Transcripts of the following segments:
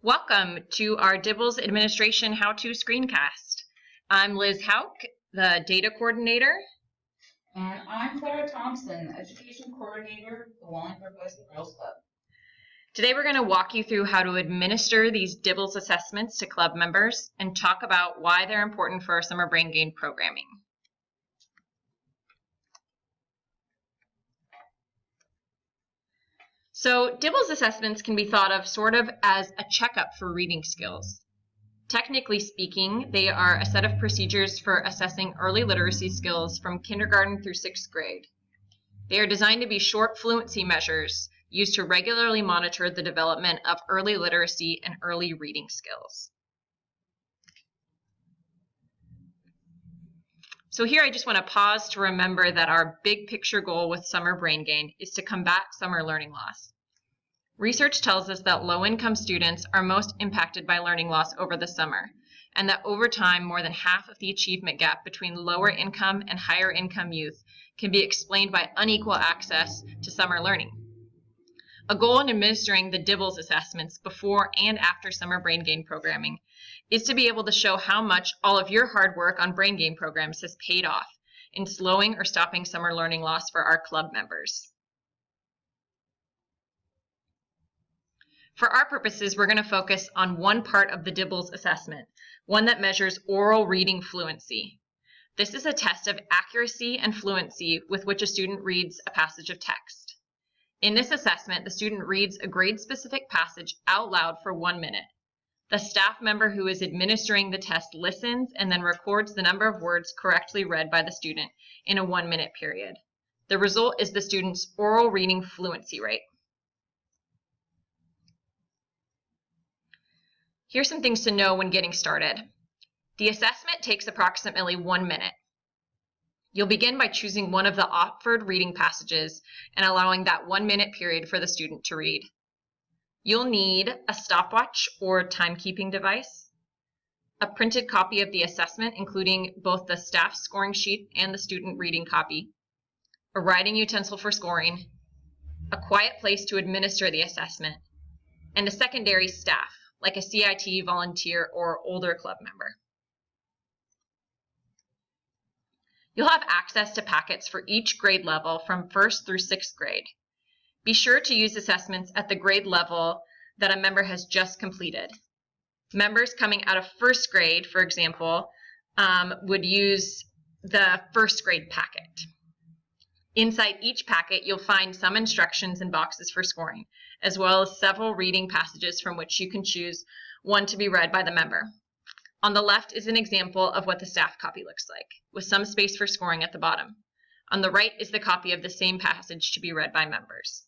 Welcome to our DIBELS Administration How-To Screencast. I'm Liz Hauk, the Data Coordinator. And I'm Clara Thompson, Education Coordinator, the Wallingford Boys and Girls Club. Today we're going to walk you through how to administer these DIBELS assessments to club members and talk about why they're important for our summer brain gain programming. So DIBELS assessments can be thought of sort of as a checkup for reading skills. Technically speaking, they are a set of procedures for assessing early literacy skills from kindergarten through 6th grade. They are designed to be short fluency measures used to regularly monitor the development of early literacy and early reading skills. So here I just want to pause to remember that our big picture goal with summer brain gain is to combat summer learning loss. Research tells us that low-income students are most impacted by learning loss over the summer, and that over time, more than half of the achievement gap between lower income and higher income youth can be explained by unequal access to summer learning. A goal in administering the DIBELS assessments before and after summer brain gain programming is to be able to show how much all of your hard work on brain gain programs has paid off in slowing or stopping summer learning loss for our club members. For our purposes, we're going to focus on one part of the DIBELS assessment, one that measures oral reading fluency. This is a test of accuracy and fluency with which a student reads a passage of text. In this assessment, the student reads a grade-specific passage out loud for 1 minute. The staff member who is administering the test listens and then records the number of words correctly read by the student in a 1-minute period. The result is the student's oral reading fluency rate. Here's some things to know when getting started. The assessment takes approximately 1 minute. You'll begin by choosing one of the offered reading passages and allowing that 1-minute period for the student to read. You'll need a stopwatch or timekeeping device, a printed copy of the assessment, including both the staff scoring sheet and the student reading copy, a writing utensil for scoring, a quiet place to administer the assessment, and a secondary staff, like a CIT volunteer or older club member. You'll have access to packets for each grade level from 1st through 6th grade. Be sure to use assessments at the grade level that a member has just completed. Members coming out of 1st grade, for example, would use the 1st grade packet. Inside each packet, you'll find some instructions and boxes for scoring, as well as several reading passages from which you can choose one to be read by the member. On the left is an example of what the staff copy looks like, with some space for scoring at the bottom. On the right is the copy of the same passage to be read by members.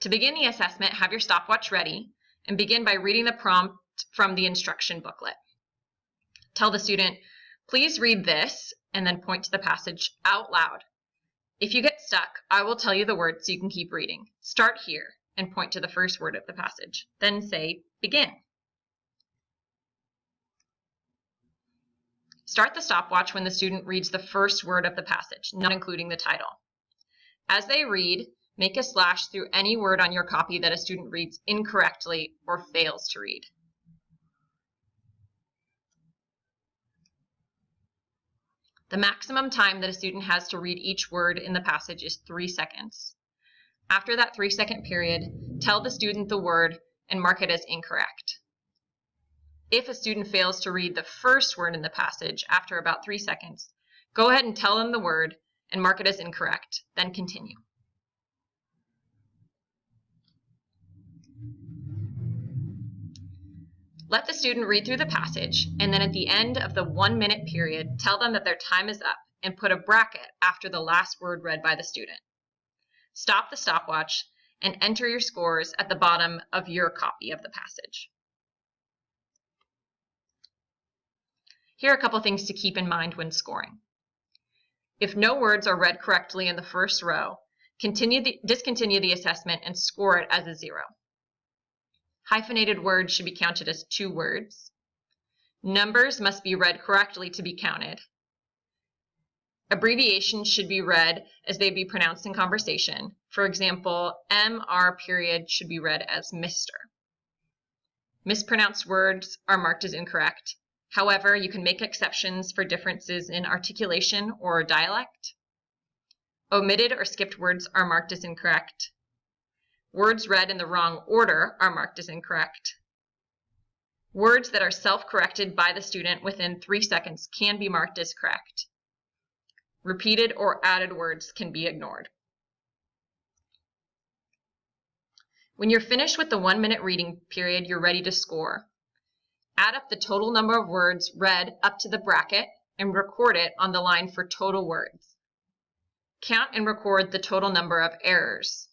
To begin the assessment, have your stopwatch ready and begin by reading the prompt from the instruction booklet. Tell the student, "Please read this," and then point to the passage out loud. If you get stuck, I will tell you the word so you can keep reading. Start here and point to the first word of the passage. Then say, "Begin." Start the stopwatch when the student reads the first word of the passage, not including the title. As they read, make a slash through any word on your copy that a student reads incorrectly or fails to read. The maximum time that a student has to read each word in the passage is 3 seconds. After that 3-second period, tell the student the word and mark it as incorrect. If a student fails to read the first word in the passage after about 3 seconds, go ahead and tell them the word and mark it as incorrect, then continue. Let the student read through the passage, and then at the end of the 1-minute period, tell them that their time is up and put a bracket after the last word read by the student. Stop the stopwatch and enter your scores at the bottom of your copy of the passage. Here are a couple things to keep in mind when scoring. If no words are read correctly in the first row, discontinue the assessment and score it as a 0. Hyphenated words should be counted as 2 words. Numbers must be read correctly to be counted. Abbreviations should be read as they'd be pronounced in conversation. For example, MR period should be read as Mr. Mispronounced words are marked as incorrect. However, you can make exceptions for differences in articulation or dialect. Omitted or skipped words are marked as incorrect. Words read in the wrong order are marked as incorrect. Words that are self-corrected by the student within 3 seconds can be marked as correct. Repeated or added words can be ignored. When you're finished with the 1-minute reading period, you're ready to score. Add up the total number of words read up to the bracket and record it on the line for total words. Count and record the total number of errors.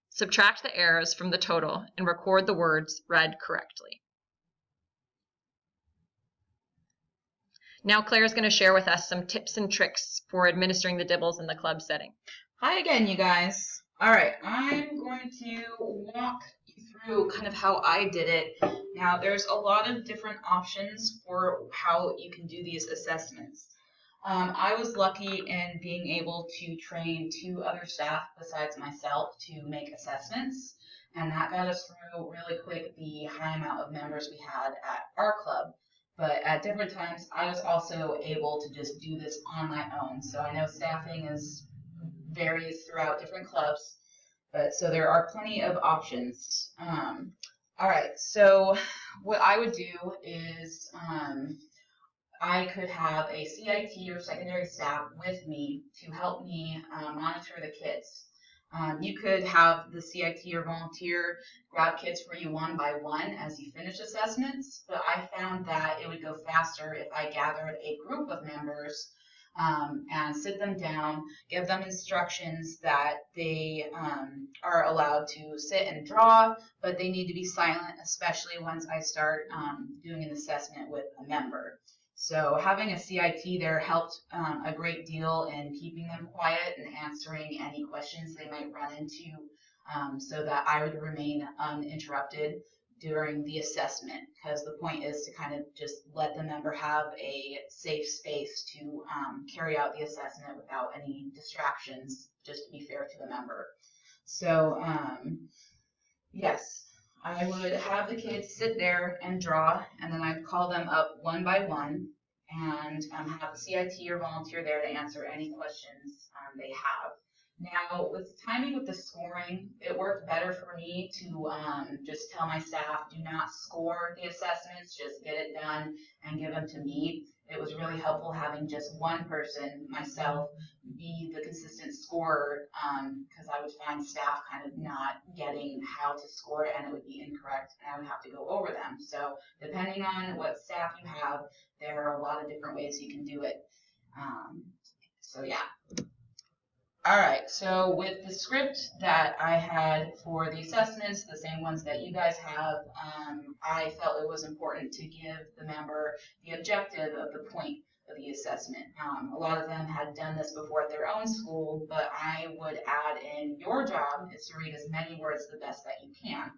Subtract the errors from the total and record the words read correctly. Now Claire is going to share with us some tips and tricks for administering the DIBELS in the club setting. Hi again, you guys. All right, I'm going to walk you through kind of how I did it. Now, there's a lot of different options for how you can do these assessments. I was lucky in being able to train 2 other staff besides myself to make assessments, and that got us through really quick the high amount of members we had at our club. But at different times, I was also able to just do this on my own. So I know staffing varies throughout different clubs, but so there are plenty of options. All right, so what I would do is I could have a CIT or secondary staff with me to help me monitor the kids. You could have the CIT or volunteer grab kids for you one by one as you finish assessments, but I found that it would go faster if I gathered a group of members and sit them down, give them instructions that they are allowed to sit and draw, but they need to be silent, especially once I start doing an assessment with a member. So having a CIT there helped a great deal in keeping them quiet and answering any questions they might run into so that I would remain uninterrupted during the assessment, because the point is to kind of just let the member have a safe space to carry out the assessment without any distractions, just to be fair to the member. So yes, I would have the kids sit there and draw, and then I'd call them up one by one and have a CIT or volunteer there to answer any questions they have. Now, with the timing with the scoring, it worked better for me to just tell my staff, do not score the assessments, just get it done and give them to me. It was really helpful having just one person, myself, be the consistent scorer, because I would find staff kind of not getting how to score it, and it would be incorrect, and I would have to go over them. So depending on what staff you have, there are a lot of different ways you can do it. So yeah. All right, so with the script that I had for the assessments, the same ones that you guys have, I felt it was important to give the member the objective of the point of the assessment. A lot of them had done this before at their own school, but I would add in your job is to read as many words the best that you can,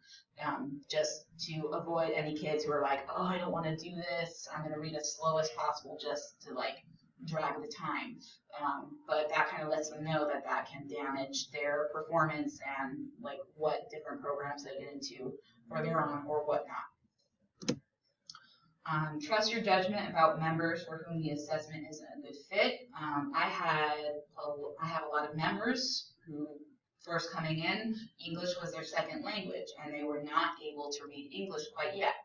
just to avoid any kids who are like, oh, I don't want to do this, I'm going to read as slow as possible just to like drag the time. But that kind of lets them know that that can damage their performance and like what different programs they get into further on or whatnot. Trust your judgment about members for whom the assessment isn't a good fit. I have a lot of members who first coming in, English was their second language and they were not able to read English quite yet.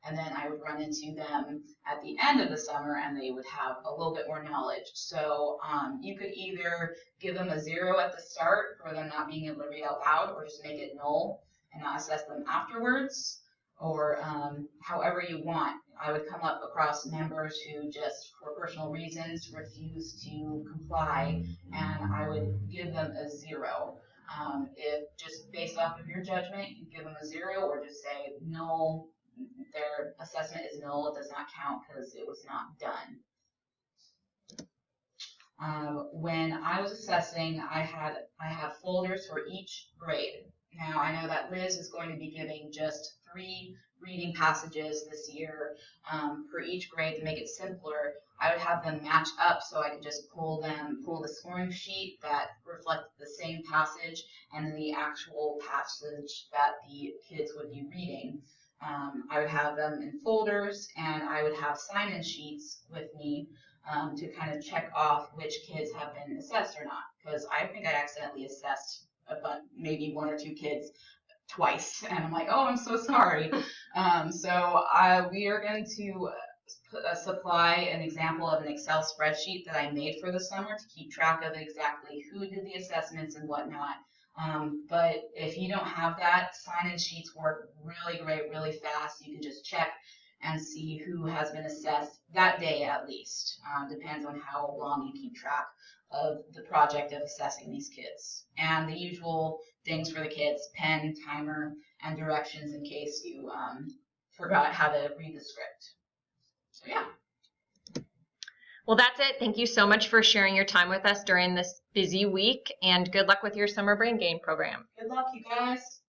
And then I would run into them at the end of the summer and they would have a little bit more knowledge. So you could either give them a 0 at the start for them not being able to read out loud, or just make it null and not assess them afterwards, or however you want. I would come up across members who just for personal reasons refuse to comply, and I would give them a 0. If just based off of your judgment, you give them a 0, or just say null. Their assessment is null, it does not count because it was not done. When I was assessing, I have folders for each grade. Now I know that Liz is going to be giving just 3 reading passages this year for each grade to make it simpler. I would have them match up so I could just pull the scoring sheet that reflects the same passage and then the actual passage that the kids would be reading. I would have them in folders, and I would have sign-in sheets with me to kind of check off which kids have been assessed or not, because I think I accidentally assessed maybe 1 or 2 kids twice, and I'm like, oh, I'm so sorry. We are going to supply an example of an Excel spreadsheet that I made for the summer to keep track of exactly who did the assessments and whatnot. But if you don't have that, sign-in sheets work really great, really fast. You can just check and see who has been assessed that day at least. Depends on how long you keep track of the project of assessing these kids. And the usual things for the kids: pen, timer, and directions in case you forgot how to read the script. So yeah. Well, that's it. Thank you so much for sharing your time with us during this busy week, and good luck with your summer brain game program. Good luck, you guys.